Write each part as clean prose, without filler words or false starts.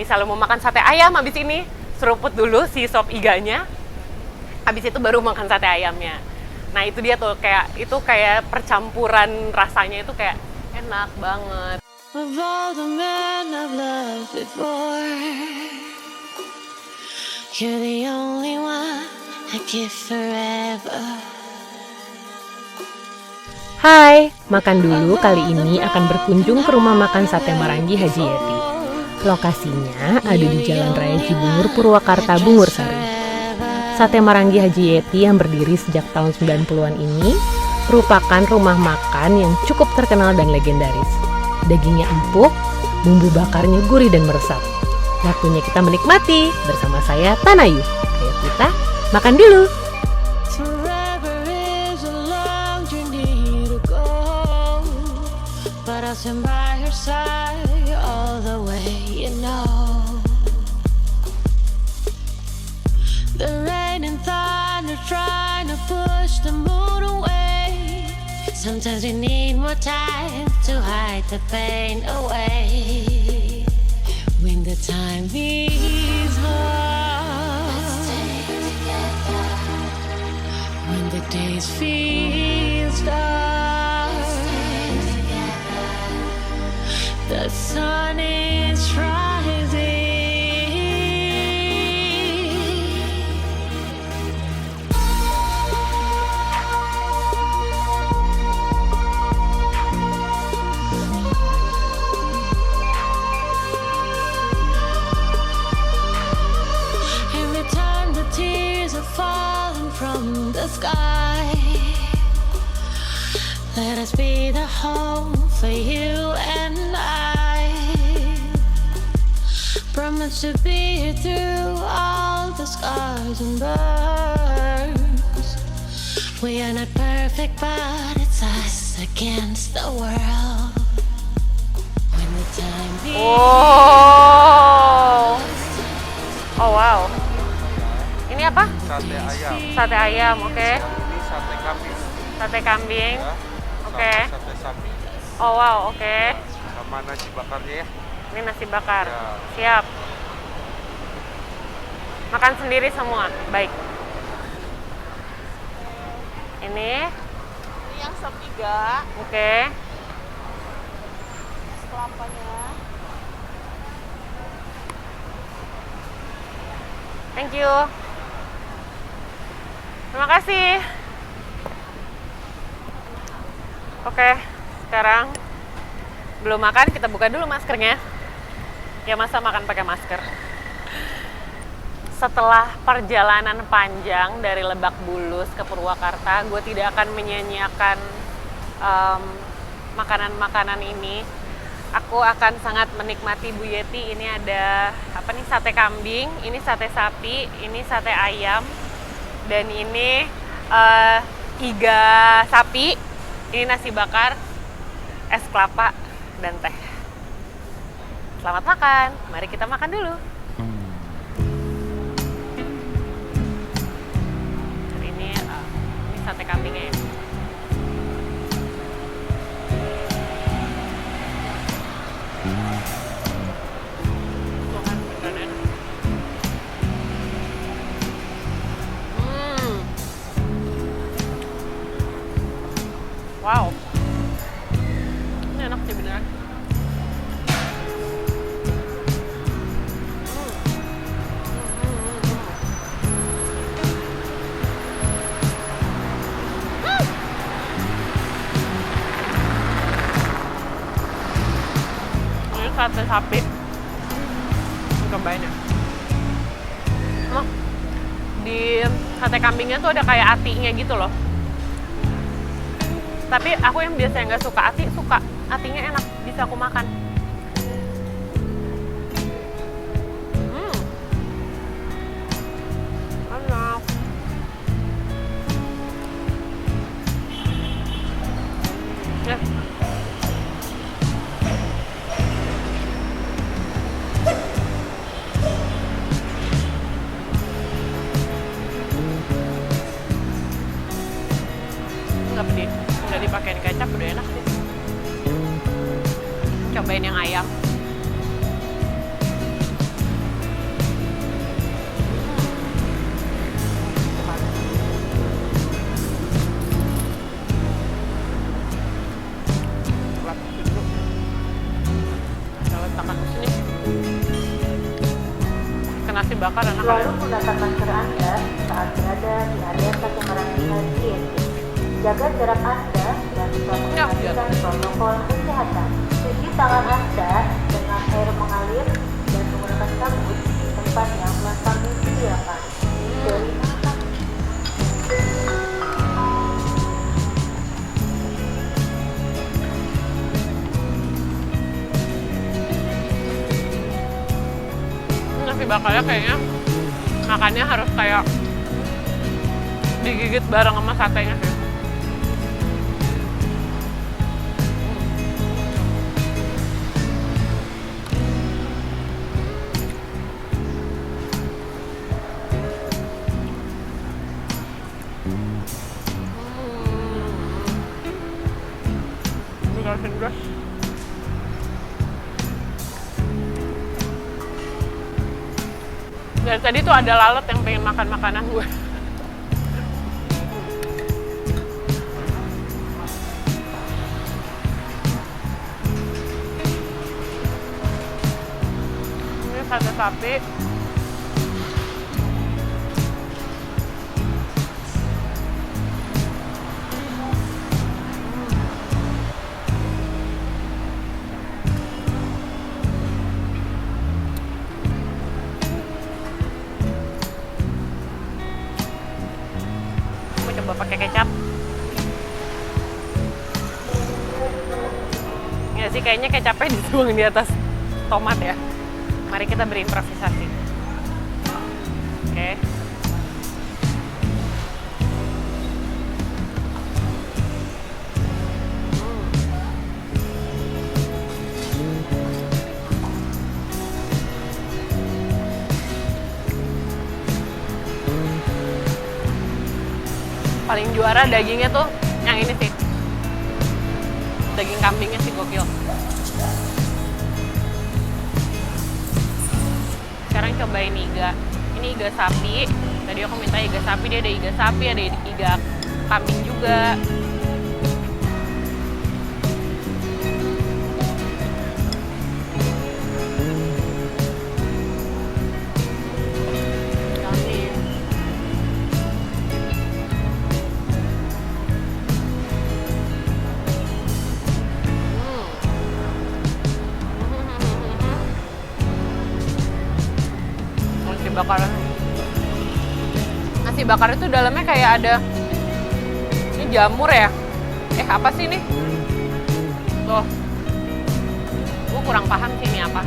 misalnya mau makan sate ayam habis ini, seruput dulu si sop iganya, habis itu baru makan sate ayamnya. Nah itu dia tuh, kayak percampuran rasanya itu kayak enak banget. Of all the men I've loved before, you're the only one I give forever. Hai, makan dulu kali ini akan berkunjung ke rumah makan Sate Marangi Haji Yeti. Lokasinya ada di Jalan Raya Cibungur, Purwakarta, Bungursari. Sate Marangi Haji Yeti yang berdiri sejak tahun 90-an ini merupakan rumah makan yang cukup terkenal dan legendaris. Dagingnya empuk, bumbu bakarnya gurih dan meresap. Waktunya kita menikmati bersama saya, Tanayu. Ayo kita makan dulu. But I'll stand by her side all the way, you know. The rain and thunder trying to push the moon away. Sometimes we need more time to hide the pain away. When the time is hard, let's stay together. When the days feel dark, the sun is rising. Every time the tears are falling from the sky, let us be the home for you and I. Promise to be here through all the scars and burns. We are not perfect, but it's us against the world. When the time is Oh wow. Ini apa? Sate ayam. Sate ayam, oke. Ini sate kambing. Sate kambing, Ya. oke. Sama sate sapi. Oh wow, oke. Sama nasi bakarnya ya. Ini nasi bakar. Ya. Siap. Makan sendiri semua. Baik. Ini, yang sop iga, oke. kelapanya. Thank you. Terima kasih. Oke, sekarang belum makan, kita buka dulu maskernya. Ya masa makan pakai masker. Setelah perjalanan panjang dari Lebak Bulus ke Purwakarta, gue tidak akan menyanyiakan makanan-makanan ini. Aku akan sangat menikmati Bu Yeti. Ini ada apa nih, sate kambing, ini sate sapi, ini sate ayam, dan ini iga sapi, ini nasi bakar, es kelapa, dan teh. Selamat makan, mari kita makan dulu. Ini sate kambingnya ini. Makan beneran enak. Wow, ini enak sih beneran. Ini sate sapi. Cobain ya. Nah, di sate kambingnya tuh ada kayak atinya gitu loh. Tapi aku yang biasanya nggak suka ati, suka. Atinya enak, bisa aku makan. Enak. Ya. Nggak pedih, udah dipakein kecap udah enak sih. Cobain yang ayam. bakar enak Selalu kali. gunakan masker Anda saat berada di area sate Marangi HJT. Jaga jarak Anda dan tetap memperhatikan protokol kesehatan. Cuci tangan Anda dengan air mengalir dan menggunakan sabun di tempat yang telah kami sediakan. Terima kasih. Nasi bakarnya kayaknya makannya harus kayak digigit bareng sama satenya sih. Dikasih gas. Dari tadi tuh ada lalat yang pengen makan makanan gue. Ini sate sapi. Coba pakai kecap. Ya sih kayaknya kecapnya dituang di atas tomat ya. Mari kita berimprovisasi. Oke. Paling juara dagingnya tuh yang ini sih, daging kambingnya sih gokil. Sekarang cobain iga. Ini iga sapi. Tadi aku minta iga sapi, dia ada iga sapi, ada iga kambing juga. Bakar. Nasi bakar itu dalamnya kayak ada ini jamur ya? Apa sih ini? Tuh. Gue kurang paham sih ini apa.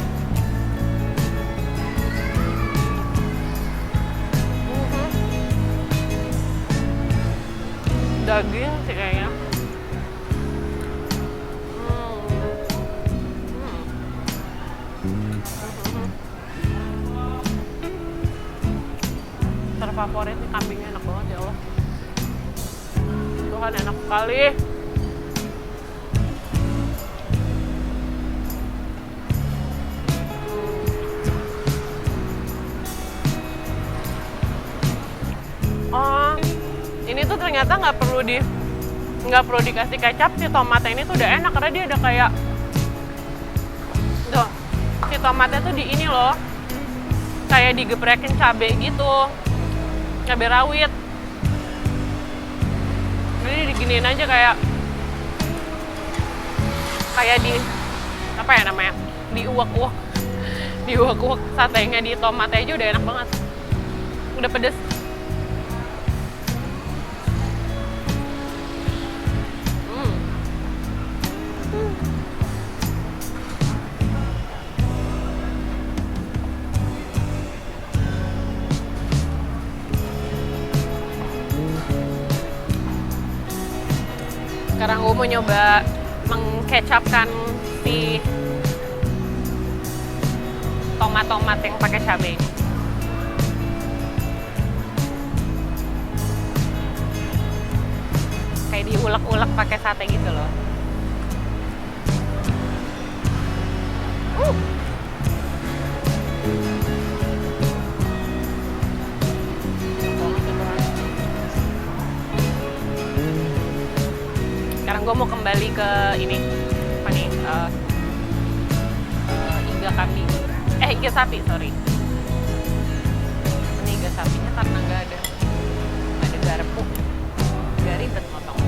Daging sih kayaknya. Favorit nih, kambingnya enak banget ya Allah. Tuhan enak sekali. Oh, ini tuh ternyata nggak perlu dikasih kecap. Si tomatnya ini tuh udah enak karena dia ada kayak tuh, si tomatnya tuh di ini loh, kayak digeprekin cabai gitu, cabai rawit. Jadi diginiin aja kayak di apa ya namanya, diuak-uak satenya di tomatnya aja udah enak banget, udah pedes. Sekarang gue mau nyoba mengkecapkan si tomat-tomat yang pakai cabai. Kayak diulek-ulek pakai sate gitu loh. Sekarang gue mau kembali ke ini, apa nih, iga kambing, iga sapi, sorry. harga sapinya karena nggak ada garpu, nggak ribet motong.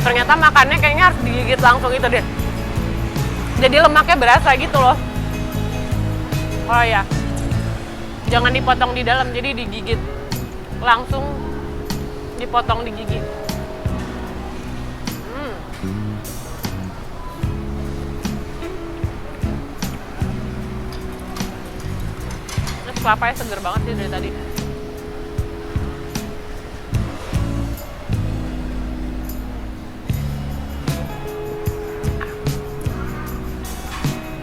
Ternyata makannya kayaknya harus digigit langsung itu deh. Jadi lemaknya berasa gitu loh. Oh ya, jangan dipotong di dalam, jadi digigit langsung, dipotong di gigi. Terus kelapanya seger banget sih dari tadi.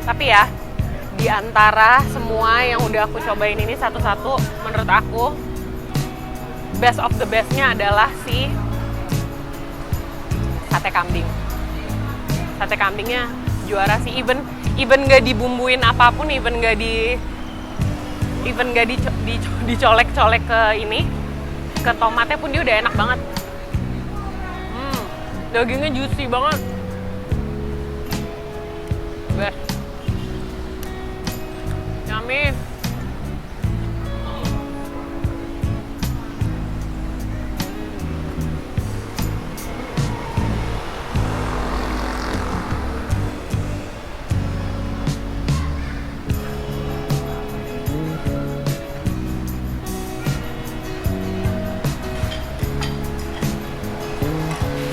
Tapi ya, di antara semua yang udah aku cobain ini satu-satu, menurut aku best of the bestnya adalah si sate kambing. Sate kambingnya juara sih, even nggak dibumbuin apapun, even nggak dicolek-colek ke ini, ke tomatnya pun dia udah enak banget. Dagingnya juicy banget. Best. Yummy.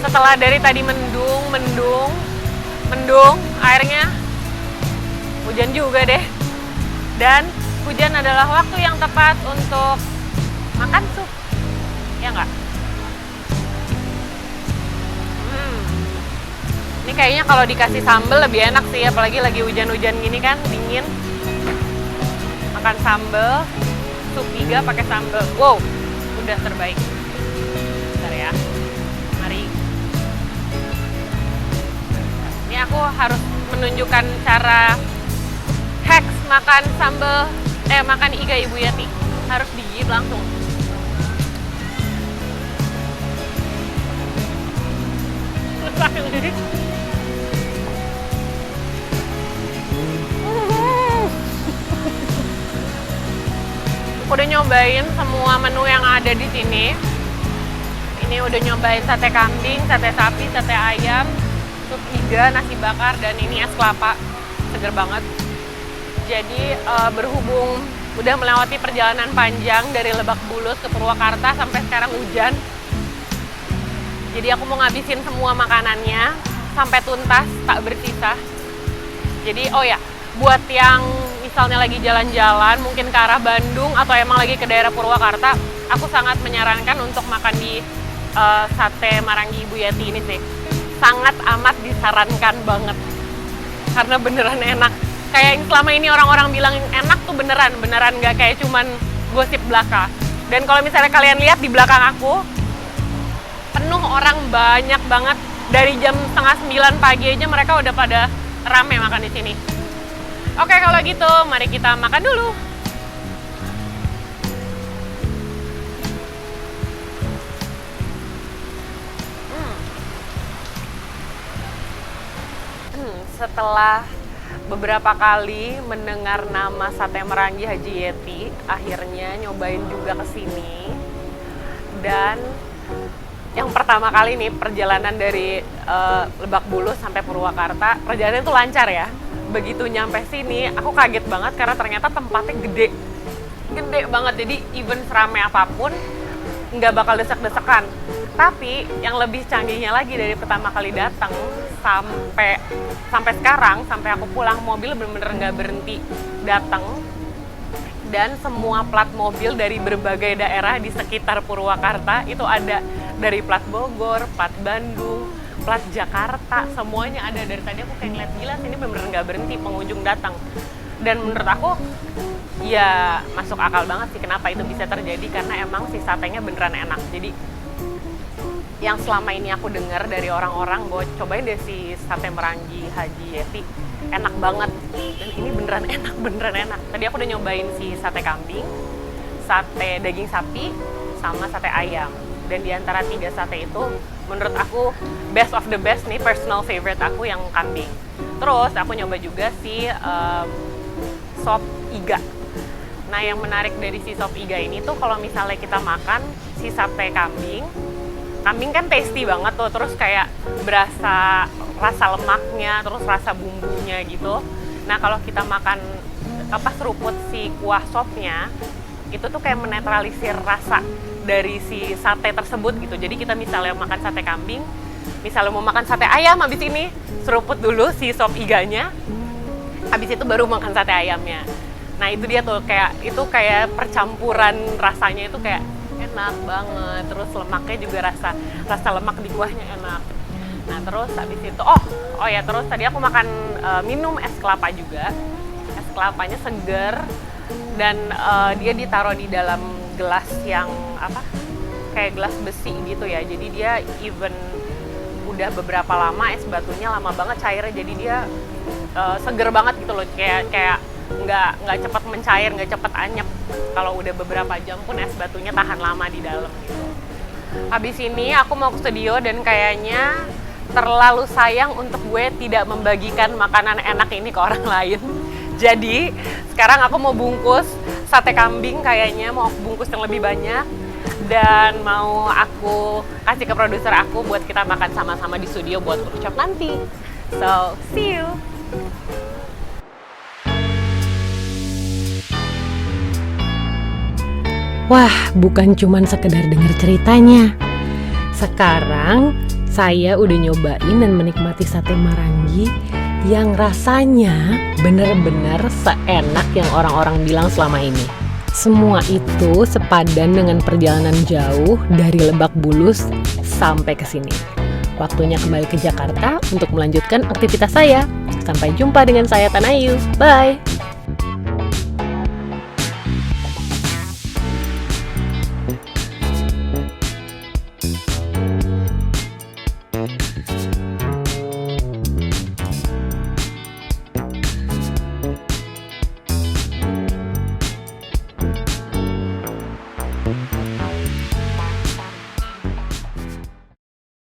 Setelah dari tadi mendung, airnya hujan juga deh. Dan hujan adalah waktu yang tepat untuk makan sup, ya nggak? Ini kayaknya kalau dikasih sambal lebih enak sih, apalagi lagi hujan-hujan gini kan, dingin. Makan sambal, sup iga pakai sambal. Wow, udah terbaik. Bentar ya, mari. Ini aku harus menunjukkan cara hacks makan sambal, makan iga Ibu Yati. Harus digigit langsung. Susah ini. Aku udah nyobain semua menu yang ada di sini. Ini udah nyobain sate kambing, sate sapi, sate ayam, sup iga, nasi bakar, dan ini es kelapa. Seger banget. Jadi berhubung udah melewati perjalanan panjang dari Lebak Bulus ke Purwakarta sampai sekarang hujan. Jadi aku mau ngabisin semua makanannya sampai tuntas, tak bersisa. Jadi oh ya, buat yang misalnya lagi jalan-jalan mungkin ke arah Bandung atau emang lagi ke daerah Purwakarta, aku sangat menyarankan untuk makan di sate Maranggi Ibu Yati ini sih. Sangat amat disarankan banget. Karena beneran enak. Kayak yang selama ini orang-orang bilang enak tuh beneran nggak kayak cuman gosip belaka. Dan kalau misalnya kalian lihat di belakang aku, penuh orang banyak banget. Dari jam 8:30 pagi aja mereka udah pada rame makan di sini. Oke, kalau gitu mari kita makan dulu. Setelah beberapa kali mendengar nama sate Maranggi Haji Yeti, akhirnya nyobain juga ke sini. Dan yang pertama kali nih perjalanan dari Lebak Bulus sampai Purwakarta, perjalanan itu lancar ya. Begitu nyampe sini, aku kaget banget karena ternyata tempatnya gede banget. Jadi even seramai apapun nggak bakal desek-desekan. Tapi yang lebih canggihnya lagi, dari pertama kali datang sampai sekarang, sampai aku pulang, mobil bener-bener nggak berhenti datang. Dan semua plat mobil dari berbagai daerah di sekitar Purwakarta itu ada. Dari plat Bogor, plat Bandung, plat Jakarta, semuanya ada. Dari tadi aku kayak ngeliat, gila sini bener-bener nggak berhenti pengunjung datang. Dan menurut aku ya masuk akal banget sih kenapa itu bisa terjadi, karena emang si satenya beneran enak. Jadi yang selama ini aku dengar dari orang-orang bahwa cobain deh si sate Maranggi Haji Yeti, enak banget. Dan ini beneran enak. Tadi aku udah nyobain si sate kambing, sate daging sapi, sama sate ayam. Dan di antara 3 sate itu, menurut aku best of the best nih, personal favorite aku yang kambing. Terus aku nyoba juga si sop iga. Nah, yang menarik dari si sop iga ini tuh kalau misalnya kita makan si sate kambing kan tasty banget tuh, terus kayak berasa rasa lemaknya, terus rasa bumbunya gitu. Nah, kalau kita makan seruput si kuah sopnya, itu tuh kayak menetralisir rasa dari si sate tersebut gitu. Jadi kita misalnya makan sate kambing, misalnya mau makan sate ayam, habis ini seruput dulu si sop iganya, habis itu baru makan sate ayamnya. Nah, itu dia tuh, kayak percampuran rasanya itu kayak enak banget. Terus lemaknya juga rasa lemak di kuahnya enak. Nah, terus habis itu terus tadi aku makan minum es kelapa juga. Es kelapanya seger dan dia ditaruh di dalam gelas yang kayak gelas besi gitu ya. Jadi dia even udah beberapa lama, es batunya lama banget cairnya, jadi dia seger banget gitu loh, kayak nggak cepat mencair, nggak cepat anyep. Kalau udah beberapa jam pun es batunya tahan lama di dalam gitu. Habis ini aku mau ke studio dan kayaknya terlalu sayang untuk gue tidak membagikan makanan enak ini ke orang lain. Jadi sekarang aku mau bungkus sate kambing, kayaknya mau aku bungkus yang lebih banyak dan mau aku kasih ke produser aku buat kita makan sama-sama di studio buat workshop nanti. So, see you! Wah, bukan cuman sekedar denger ceritanya. Sekarang saya udah nyobain dan menikmati sate Maranggi yang rasanya bener-bener seenak yang orang-orang bilang selama ini. Semua itu sepadan dengan perjalanan jauh dari Lebak Bulus sampai ke sini. Waktunya kembali ke Jakarta untuk melanjutkan aktivitas saya. Sampai jumpa dengan saya Tanayu. Bye!